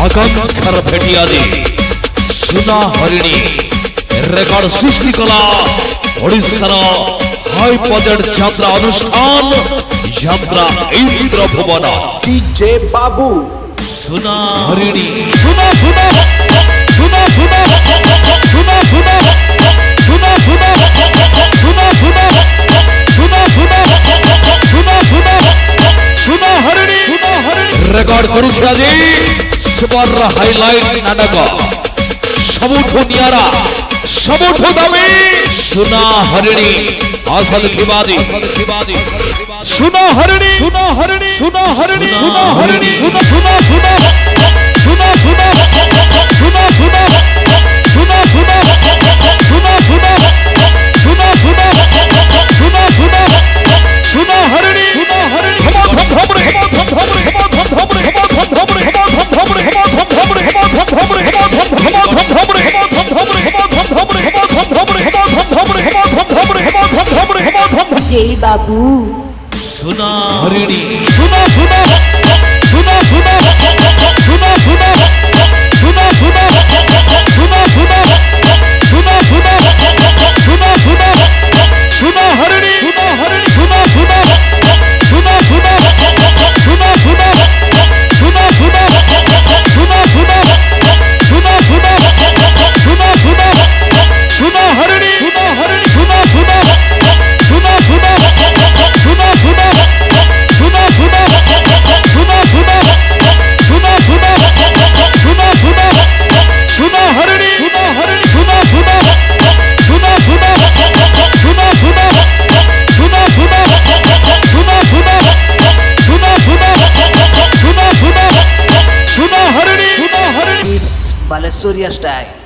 আকাঙ্ক্ষার ভেটিয়াদি সোনা হরিণী রেকর্ড সৃষ্টি কলা ওড়িশার হাই বাজেট যাত্রা অনুষ্ঠান যাত্রা ইন্দ্র ভুবন ডিজে বাবু সোনা হরিণী শুনো শুনো শুনো শুনো শুনো শুনো শুনো শুনো শুনো শুনো শুনো শুনো শুনো শুনো হরিণী রেকর্ড করেছে আজি সুপার হাইলাইট নাটক सबुठु नियारा सबुठु दामी सुना हरिणी आसल विवादी सुनो हरिणी सुनो हरिणी सुनो हरिणी सुनो हरिणी सुनो सुनो सुनो सुनो सुनो सुनो सुनो सुनो सुनो सुनो सुनो सुनो सुनो सुनो सुनो सुनो हरिणी सुनो हरिणी जय बाबू सुना हरिणी सुनो सुनो सुनो सुनो सुनो सुनो सुनो सुनो सुनो सुनो सुनो सुनो सुनो सुनो सुनो हरिणी सुनो हरिणी सुनो सुनो सुनो सुनो सुनो सुनो सुनो सुनो सुनो सुनो सुनो सुनो सुनो सुनो सुनो हरिणी सुनो हरिणी सुनो सुनो सुनो सुनो सुनो सुनो सुनो सुनो सुनो सुनो सुनो सुनो सुनो सुनो सुनो हरिणी सुनो हरिणी सुनो सुनो सुनो सुनो सुनो सुनो सुनो सुनो सुनो सुनो सुनो सुनो सुनो सुनो सुनो हरिणी सुनो हरिणी इट्स बालेश्वरिया स्टाइल।